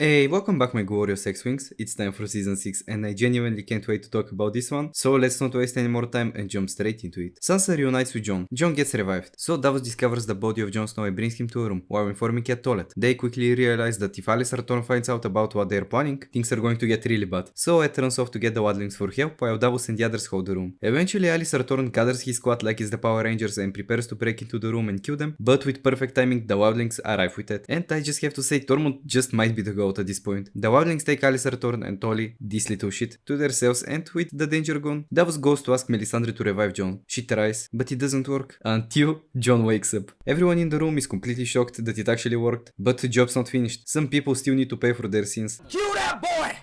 Hey, welcome back my glorious X-Wings, it's time for Season 6 and I genuinely can't wait to talk about this one, so let's not waste any more time and jump straight into it. Sansa reunites with Jon. Jon gets revived, so Davos discovers the body of Jon Snow and brings him to a room, while informing Cat Toilet. They quickly realize that if Alistair Thorne finds out about what they're planning, things are going to get really bad, so Ed runs off to get the Wildlings for help while Davos and the others hold the room. Eventually Alistair Thorne gathers his squad like it's the Power Rangers and prepares to break into the room and kill them, but with perfect timing the Wildlings arrive with it, and I just have to say Tormund just might be the GoT at this point. The Wildlings take Alistair Thorne and Tolly, this little shit, to themselves, and with the danger gone, Davos goes to ask Melisandre to revive Jon. She tries, but it doesn't work, until Jon wakes up. Everyone in the room is completely shocked that it actually worked, but the job's not finished. Some people still need to pay for their sins. Kill that boy!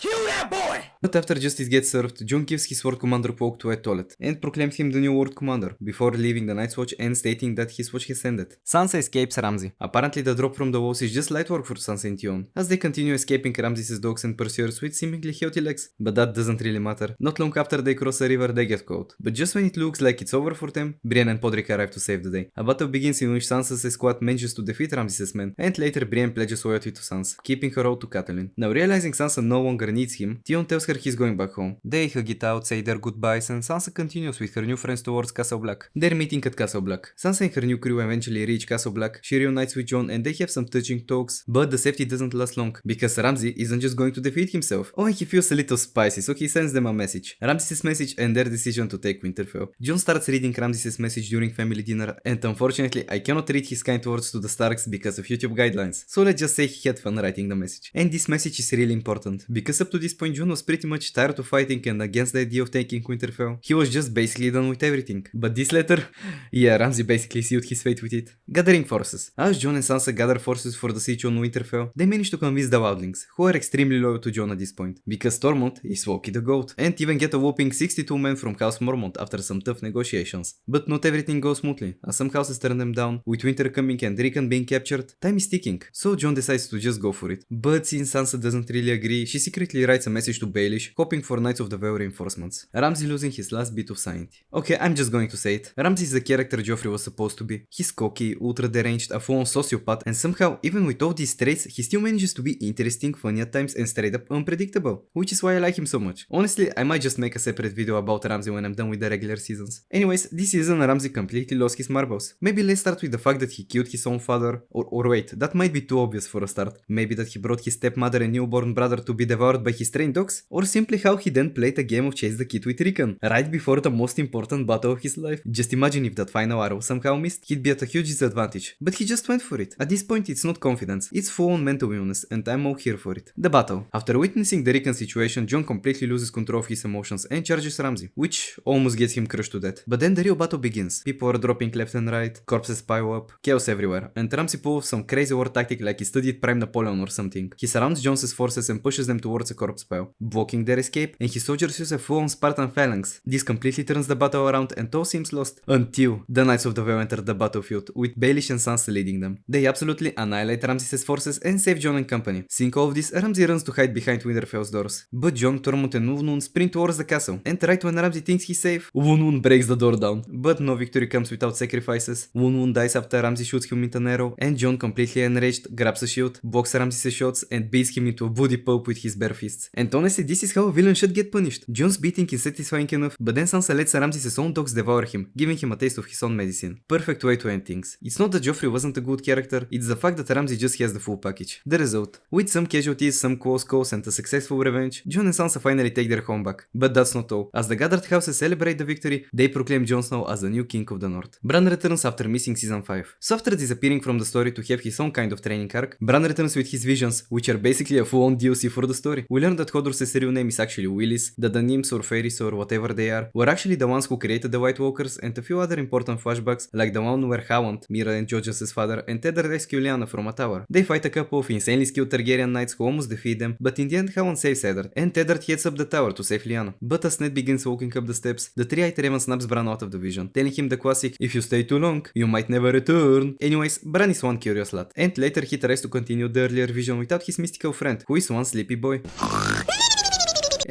Kill that boy! But after justice gets served, Jon gives his World Commander cloak to Ed Toilet and proclaims him the new World Commander, before leaving the Night's Watch and stating that his watch has ended. Sansa escapes Ramsay. Apparently the drop from the walls is just light work for Sansa and Tion, as they continue escaping Ramsay's dogs and pursuers with seemingly healthy legs. But that doesn't really matter. Not long after they cross a river, they get caught. But just when it looks like it's over for them, Brienne and Podrick arrive to save the day. A battle begins in which Sansa's squad manages to defeat Ramsay's men, and later Brienne pledges loyalty to Sansa, keeping her oath to Catelyn. Now realizing Sansa no longer needs him, Tion tells her he's going back home. They hug it out, say their goodbyes, and Sansa continues with her new friends towards Castle Black. They're meeting at Castle Black. Sansa and her new crew eventually reach Castle Black. She reunites with Jon and they have some touching talks, but the safety doesn't last long, because Ramsay isn't just going to defeat himself. Oh, and he feels a little spicy, so he sends them a message. Ramsay's message and their decision to take Winterfell. Jon starts reading Ramsay's message during family dinner, and unfortunately I cannot read his kind words to the Starks because of YouTube guidelines, so let's just say he had fun writing the message. And this message is really important, because up to this point Jon was pretty much tired of fighting and against the idea of taking Winterfell. He was just basically done with everything. But this letter? Yeah, Ramsay basically sealed his fate with it. Gathering forces. As Jon and Sansa gather forces for the siege on Winterfell, they manage to convince the Wildlings, who are extremely loyal to Jon at this point, because Tormund is Loki the GOAT, and even get a whopping 62 men from House Mormont after some tough negotiations. But not everything goes smoothly, as some houses turn them down, with Winter coming and Rickon being captured. Time is ticking, so Jon decides to just go for it. But since Sansa doesn't really agree, she secretly writes a message to Baelish, hoping for Knights of the Vale reinforcements. Ramsay losing his last bit of sanity. Okay, I'm just going to say it. Ramsay is the character Joffrey was supposed to be. He's cocky, ultra deranged, a full-on sociopath, and somehow, even with all these traits, he still manages to be interesting, funny at times, and straight up unpredictable. Which is why I like him so much. Honestly, I might just make a separate video about Ramsay when I'm done with the regular seasons. Anyways, this season Ramsay completely lost his marbles. Maybe let's start with the fact that he killed his own father, or wait, that might be too obvious for a start. Maybe that he brought his stepmother and newborn brother to be devoured by his trained dogs? Or simply how he then played a game of Chase the Kid with Rickon, right before the most important battle of his life. Just imagine if that final arrow somehow missed, he'd be at a huge disadvantage. But he just went for it. At this point it's not confidence, it's full-on mental illness, and I'm all here for it. The battle. After witnessing the Rickon situation, Jon completely loses control of his emotions and charges Ramsay, which almost gets him crushed to death. But then the real battle begins. People are dropping left and right, corpses pile up, chaos everywhere, and Ramsay pulls some crazy war tactic like he studied Prime Napoleon or something. He surrounds Jon's forces and pushes them towards a corpse pile, blocking their escape, and his soldiers use a full-on Spartan phalanx. This completely turns the battle around and all seems lost until the Knights of the Vale enter the battlefield, with Baelish and Sansa leading them. They absolutely annihilate Ramsay's forces and save Jon and company. Seeing all of this, Ramsay runs to hide behind Winterfell's doors. But Jon, Tormund and Woon sprint towards the castle, and right when Ramsay thinks he's safe, Woon breaks the door down. But no victory comes without sacrifices. Woon dies after Ramsay shoots him with an arrow, and Jon, completely enraged, grabs a shield, blocks Ramsay's shots, and beats him into a bloody pulp with his bare fists. And honestly, this is how a villain should get punished. Jon's beating is satisfying enough, but then Sansa lets Ramsay's own dogs devour him, giving him a taste of his own medicine. Perfect way to end things. It's not that Joffrey wasn't a good character, it's the fact that Ramsay just has the full package. The result. With some casualties, some close calls and a successful revenge, Jon and Sansa finally take their home back. But that's not all. As the gathered houses celebrate the victory, they proclaim Jon Snow as the new king of the north. Bran returns after missing season 5. So after disappearing from the story to have his own kind of training arc, Bran returns with his visions, which are basically a full-on DLC for the story. We learn that Hodor's real name is actually Willis, that the nymphs or fairies or whatever they are were actually the ones who created the White Walkers, and a few other important flashbacks like the one where Howland, Mira and George's father, and Tedder rescue Lyanna from a tower. They fight a couple of insanely skilled Targaryen knights who almost defeat them, but in the end Howland saves Eddard, and Eddard heads up the tower to save Lyanna. But as Ned begins walking up the steps, the three-eyed Raven snaps Bran out of the vision, telling him the classic, "If you stay too long, you might never return." Anyways, Bran is one curious lad, and later he tries to continue the earlier vision without his mystical friend, who is one sleepy boy.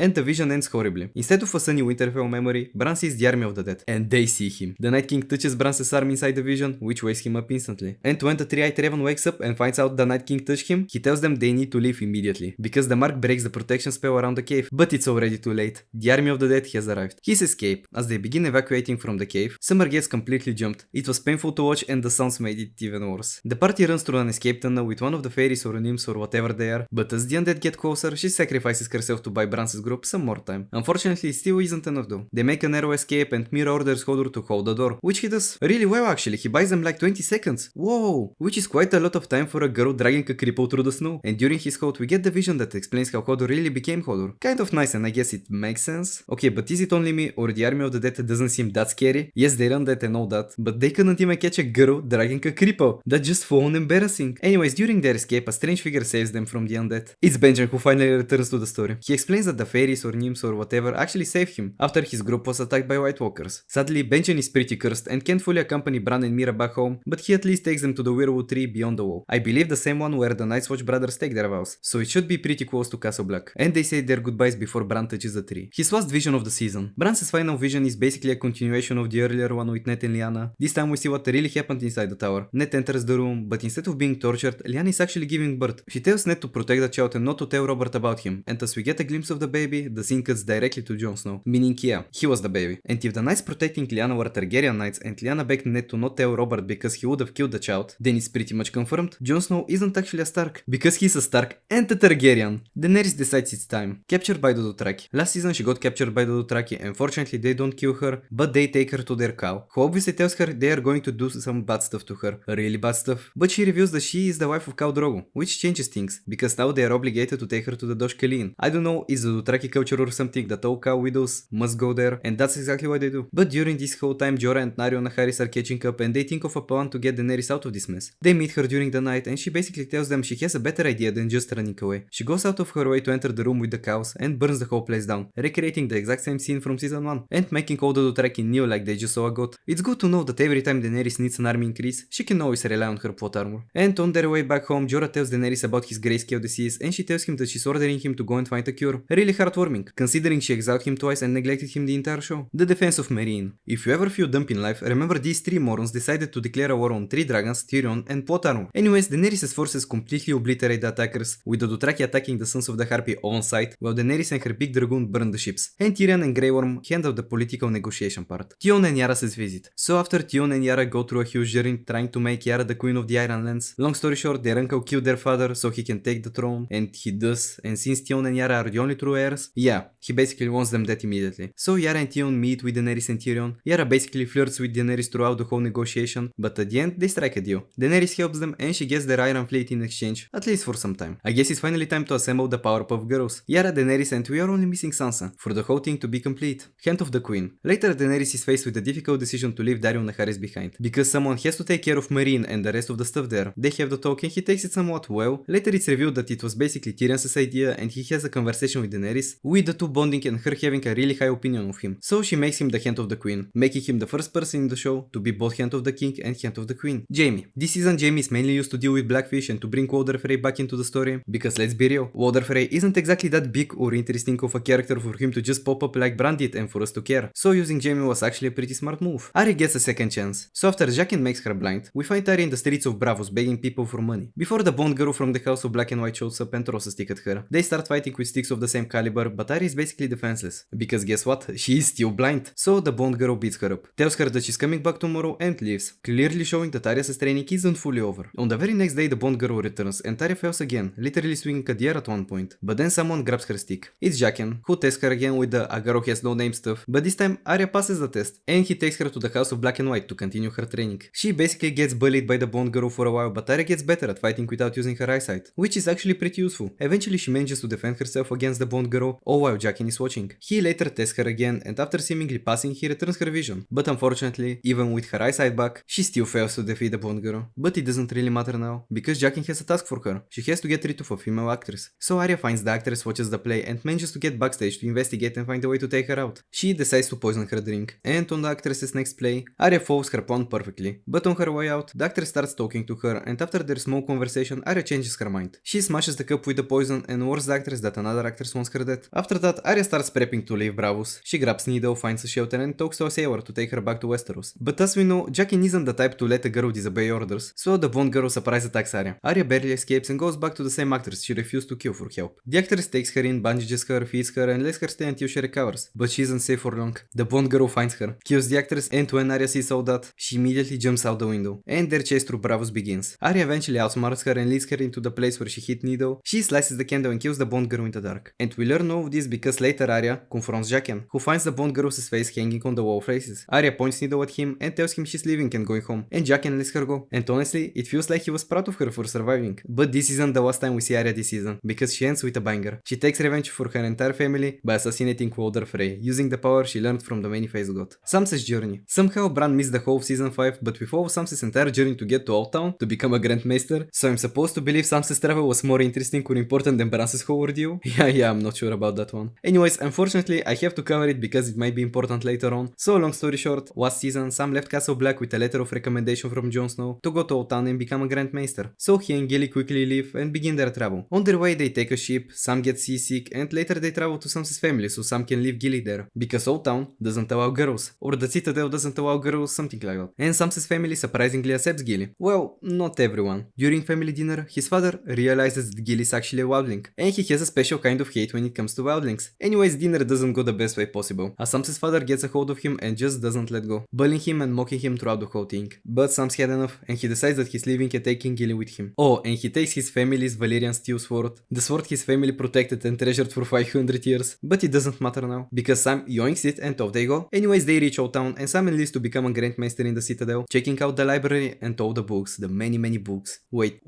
and the vision ends horribly. Instead of a sunny Winterfell memory, Bran sees the army of the dead, and they see him. The Night King touches Bran's arm inside the vision, which wakes him up instantly. And when the three-eyed Raven wakes up and finds out the Night King touched him, he tells them they need to leave immediately, because the mark breaks the protection spell around the cave, but it's already too late. The army of the dead has arrived. His escape. As they begin evacuating from the cave, Summer gets completely jumped. It was painful to watch and the sounds made it even worse. The party runs through an escape tunnel with one of the fairies or nymphs or whatever they are, but as the undead get closer, she sacrifices herself to buy Bran's group some more time. Unfortunately, it still isn't enough though. They make a narrow escape and Mira orders Hodor to hold the door, which he does really well actually. He buys them like 20 seconds. Whoa! Which is quite a lot of time for a girl dragging a cripple through the snow. And during his hold, we get the vision that explains how Hodor really became Hodor. Kind of nice and I guess it makes sense. Okay, but is it only me or the army of the dead doesn't seem that scary? Yes, they run that and all that, but they couldn't even catch a girl dragging a cripple. That's just full-on embarrassing. Anyways, during their escape, a strange figure saves them from the undead. It's Benjen who finally returns to the story. He explains that the fairies or nymphs or whatever actually saved him after his group was attacked by White Walkers. Sadly, Benjen is pretty cursed and can't fully accompany Bran and Mira back home, but he at least takes them to the Weirwood tree beyond the wall. I believe the same one where the Night's Watch brothers take their vows, so it should be pretty close to Castle Black. And they say their goodbyes before Bran touches the tree. His last vision of the season. Bran's final vision is basically a continuation of the earlier one with Ned and Lyanna. This time we see what really happened inside the tower. Ned enters the room, but instead of being tortured, Lyanna is actually giving birth. She tells Ned to protect the child and not to tell Robert about him, and as we get a glimpse of the baby, the scene cuts directly to Jon Snow, meaning yeah, he was the baby. And if the knights protecting Lyanna were Targaryen knights and Lyanna begged Ned to not tell Robert because he would have killed the child, then it's pretty much confirmed Jon Snow isn't actually a Stark, because he's a Stark and a Targaryen. Daenerys decides it's time. Captured by the Dothraki. Last season she got captured by the Dothraki and fortunately they don't kill her, but they take her to their cow, who obviously tells her they are going to do some bad stuff to her, really bad stuff, but she reveals that she is the wife of Khal Drogo, which changes things, because now they are obligated to take her to the Dosh Kelin. I don't know, is the Dothraki culture or something that all cow widows must go there, and that's exactly what they do. But during this whole time Jorah and Naryon and Harris are catching up and they think of a plan to get Daenerys out of this mess. They meet her during the night and she basically tells them she has a better idea than just running away. She goes out of her way to enter the room with the cows and burns the whole place down, recreating the exact same scene from season 1 and making all the Dothraki kneel like they just saw a GoT. It's good to know that every time Daenerys needs an army increase, she can always rely on her plot armor. And on their way back home, Jorah tells Daenerys about his grayscale disease and she tells him that she's ordering him to go and find a cure. Really heartwarming, considering she exiled him twice and neglected him the entire show. The defense of Meereen. If you ever feel dumb in life, remember these three morons decided to declare a war on 3 dragons, Tyrion and plot armor. Anyways, Daenerys' forces completely obliterate the attackers, with the Dothraki attacking the Sons of the Harpy on site, while Daenerys and her big dragoon burn the ships. And Tyrion and Grey Worm handle the political negotiation part. Theon and Yara's visit. So after Theon and Yara go through a huge journey trying to make Yara the queen of the Ironlands, long story short, their uncle killed their father so he can take the throne, and he does, and since Theon and Yara are the only true heirs, yeah, he basically wants them dead immediately. So Yara and Theon meet with Daenerys and Tyrion. Yara basically flirts with Daenerys throughout the whole negotiation, but at the end they strike a deal. Daenerys helps them and she gets their Iron Fleet in exchange, at least for some time. I guess it's finally time to assemble the Powerpuff Girls. Yara, Daenerys, and we are only missing Sansa, for the whole thing to be complete. Hand of the Queen. Later Daenerys is faced with the difficult decision to leave Daario Naharis behind, because someone has to take care of Meereen and the rest of the stuff there. They have the talk and he takes it somewhat well. Later it's revealed that it was basically Tyrion's idea and he has a conversation with Daenerys, with the two bonding and her having a really high opinion of him. So she makes him the Hand of the Queen, making him the first person in the show to be both Hand of the King and Hand of the Queen. Jaime. This season Jaime is mainly used to deal with Blackfish and to bring Walder Frey back into the story, because let's be real, Walder Frey isn't exactly that big or interesting of a character for him to just pop up like Bran did and for us to care. So using Jaime was actually a pretty smart move. Arya gets a second chance. So after Jaqen makes her blind, we find Arya in the streets of Braavos begging people for money. Before the Bond Girl from the House of Black and White shows up and throws a stick at her. They start fighting with sticks of the same caliber, but Arya is basically defenseless. Because guess what? She is still blind. So the Bond Girl beats her up, tells her that she's coming back tomorrow and leaves, clearly showing that Arya's training isn't fully over. On the very next day the Bond Girl returns and Arya fails again, literally swinging at the air at one point. But then someone grabs her stick. It's Jaqen, who tests her again with the Agaro has no name stuff, but this time Arya passes the test and he takes her to the House of Black and White to continue her training. She basically gets bullied by the Bond Girl for a while, but Arya gets better at fighting without using her eyesight, which is actually pretty useful. Eventually she manages to defend herself against the Bond Girl, all while Jaqen is watching. He later tests her again and after seemingly passing he returns her vision, but unfortunately, even with her eyesight back, she still fails to defeat the Bond Girl. But it doesn't really matter now, because Jaqen has a task for her. She has to get rid of a female actress. So Arya finds the actress, watches the play and manages to get backstage to investigate and find a way to take her out. She decides to poison her drink, and on the actress's next play, Arya follows her plan perfectly. But on her way out, the actress starts talking to her and after their small conversation, Arya changes her mind. She smashes the cup with the poison and warns the actress that another actress wants her that. After that, Arya starts prepping to leave Bravos. She grabs Needle, finds a shelter and talks to a sailor to take her back to Westeros. But as we know, Jaqen isn't the type to let a girl disobey orders, so the Bond girl surprise attacks Arya. Arya barely escapes and goes back to the same actress she refused to kill for help. The actress takes her in, bandages her, feeds her and lets her stay until she recovers. But she isn't safe for long. The Bond girl finds her, kills the actress, and when Arya sees all that, she immediately jumps out the window. And their chase through Bravos begins. Arya eventually outsmarts her and leads her into the place where she hit Needle. She slices the candle and kills the Bond girl in the dark. And we learn all of this because later Arya confronts Jaqen, who finds the Bond girl's face hanging on the wall of races. Arya points Needle at him and tells him she's leaving and going home, and Jaqen lets her go. And honestly, it feels like he was proud of her for surviving. But this isn't the last time we see Arya this season, because she ends with a banger. She takes revenge for her entire family by assassinating Walder Frey, using the power she learned from the many-faced god. Sansa's journey. Somehow Bran missed the whole of season 5, but we follow Sansa's entire journey to get to Old Town to become a Grand Maester, so I'm supposed to believe Sansa's travel was more interesting or important than Bran's whole ordeal? Yeah, I'm not sure about that one. Anyways, unfortunately, I have to cover it because it might be important later on. So long story short, last season, Sam left Castle Black with a letter of recommendation from Jon Snow to go to Old Town and become a Grand Maester. So he and Gilly quickly leave and begin their travel. On their way, they take a ship, Sam gets seasick, and later they travel to Sansa's family so Sam can leave Gilly there. Because Old Town doesn't allow girls, or the Citadel doesn't allow girls, something like that. And Sansa's family surprisingly accepts Gilly. Well, not everyone. During family dinner, his father realizes that Gilly is actually a wildling, and he has a special kind of hate when it comes to wildlings. Anyways, dinner doesn't go the best way possible, as Sam's father gets a hold of him and just doesn't let go, bullying him and mocking him throughout the whole thing. But Sam's had enough, and he decides that he's leaving and taking Gilly with him. Oh, and he takes his family's Valyrian steel sword, the sword his family protected and treasured for 500 years, but it doesn't matter now, because Sam yoinks it and off they go. Anyways, they reach Old Town, and Sam enlists to become a Grand Maester in the Citadel, checking out the library and all the books, the many books. Wait,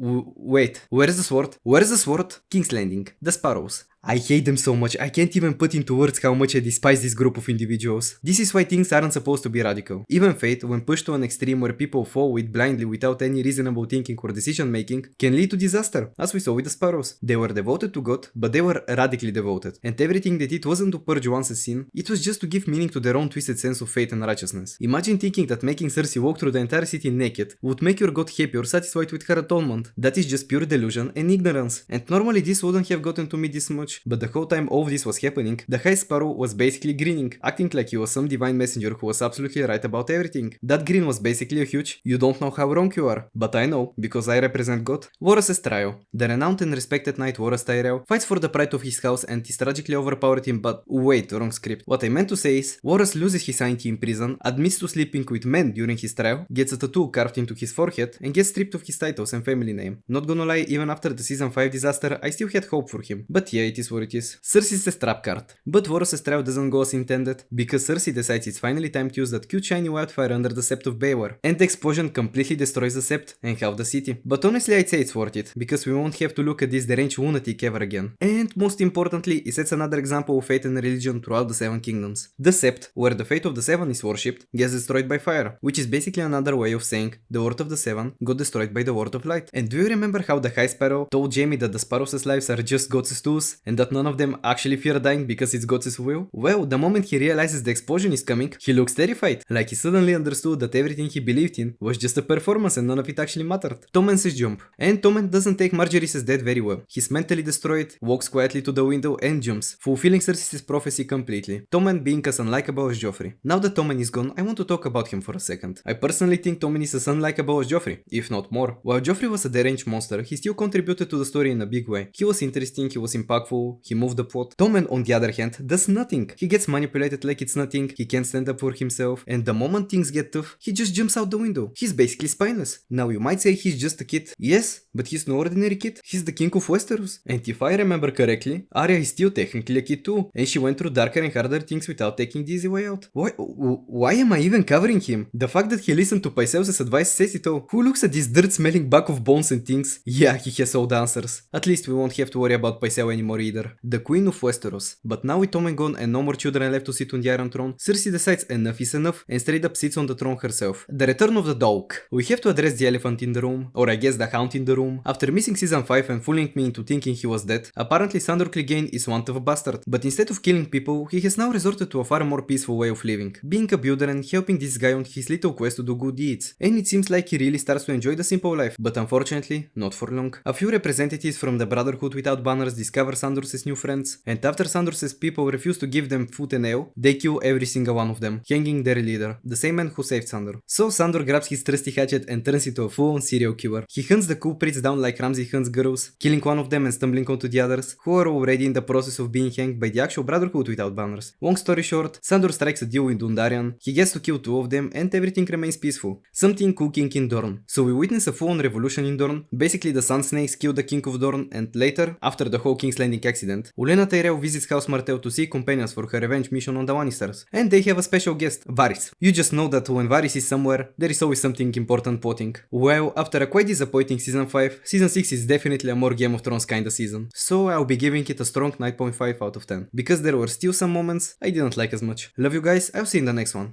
where's the sword? Where's the sword? King's Landing, the Sparrows. I hate them so much, I can't even put into words how much I despise this group of individuals. This is why things aren't supposed to be radical. Even fate, when pushed to an extreme where people follow it blindly without any reasonable thinking or decision making, can lead to disaster, as we saw with the Sparrows. They were devoted to God, but they were radically devoted, and everything they did wasn't to purge one's sin, it was just to give meaning to their own twisted sense of faith and righteousness. Imagine thinking that making Cersei walk through the entire city naked would make your God happy or satisfied with her atonement. That is just pure delusion and ignorance, and normally this wouldn't have gotten to me this much. But the whole time all of this was happening, the High Sparrow was basically grinning, acting like he was some divine messenger who was absolutely right about everything. That grin was basically a huge, you don't know how wrong you are, but I know, because I represent God. Varys' trial. The renowned and respected knight Varys Tyrell fights for the pride of his house and is tragically overpowered him, but wait, wrong script. What I meant to say is, Varys loses his sanity in prison, admits to sleeping with men during his trial, gets a tattoo carved into his forehead, and gets stripped of his titles and family name. Not gonna lie, even after the season 5 disaster, I still had hope for him. But yeah, it is what it is. Cersei's a trap card. But Varys' trial doesn't go as intended, because Cersei decides it's finally time to use that cute shiny wildfire under the Sept of Baelor, and the explosion completely destroys the Sept and half the city. But honestly, I'd say it's worth it, because we won't have to look at this deranged lunatic ever again. And most importantly, it sets another example of faith and religion throughout the Seven Kingdoms. The Sept, where the fate of the Seven is worshipped, gets destroyed by fire, which is basically another way of saying the Word of the Seven got destroyed by the Word of Light. And do you remember how the High Sparrow told Jaime that the Sparrows' lives are just GoT's tools, and that none of them actually fear dying because it's GoT's will? Well, the moment he realizes the explosion is coming, he looks terrified, like he suddenly understood that everything he believed in was just a performance and none of it actually mattered. Tommen's jump. And Tommen doesn't take Marjorie's death very well. He's mentally destroyed, walks quietly to the window and jumps, fulfilling Cersei's prophecy completely. Tommen being as unlikable as Joffrey. Now that Tommen is gone, I want to talk about him for a second. I personally think Tommen is as unlikable as Joffrey, if not more. While Joffrey was a deranged monster, he still contributed to the story in a big way. He was interesting, he was impactful, he moved the plot. Tommen, on the other hand, does nothing. He gets manipulated like it's nothing, he can't stand up for himself, and the moment things get tough, he just jumps out the window. He's basically spineless. Now you might say he's just a kid. Yes, but he's no ordinary kid. He's the king of Westeros. And if I remember correctly, Arya is still technically a kid too, and she went through darker and harder things without taking the easy way out. Why am I even covering him? The fact that he listened to Pycel's advice says it all. Who looks at this dirt-smelling bag of bones and things? Yeah, he has all the answers. At least we won't have to worry about Pycelle anymore either. The queen of Westeros. But now with Tommen gone and no more children left to sit on the Iron Throne, Cersei decides enough is enough and straight up sits on the throne herself. The return of the dog. We have to address the elephant in the room, or I guess the hound in the room. After missing season 5 and fooling me into thinking he was dead, apparently Sandor Clegane is one of a bastard, but instead of killing people, he has now resorted to a far more peaceful way of living, being a builder and helping this guy on his little quest to do good deeds. And it seems like he really starts to enjoy the simple life, but unfortunately, not for long. A few representatives from the Brotherhood without banners discover Sandor Sandor's new friends, and after Sandor's people refuse to give them food and ale, they kill every single one of them, hanging their leader, the same man who saved Sandor. So Sandor grabs his trusty hatchet and turns into a full-on serial killer. He hunts the culprits down like Ramsey hunts girls, killing one of them and stumbling onto the others, who are already in the process of being hanged by the actual Brotherhood without banners. Long story short, Sandor strikes a deal with Dundarian, he gets to kill 2 of them, and everything remains peaceful. Something cooking in Dorne. So we witness a full-on revolution in Dorne. Basically the Sun Snakes kill the King of Dorne, and later, after the whole King's Landing accident, Olenna Tyrell visits House Martell to seek companions for her revenge mission on the Lannisters, and they have a special guest, Varys. You just know that when Varys is somewhere, there is always something important plotting. Well, after a quite disappointing season 5, season 6 is definitely a more Game of Thrones kinda season, so I'll be giving it a strong 9.5 out of 10, because there were still some moments I didn't like as much. Love you guys, I'll see you in the next one.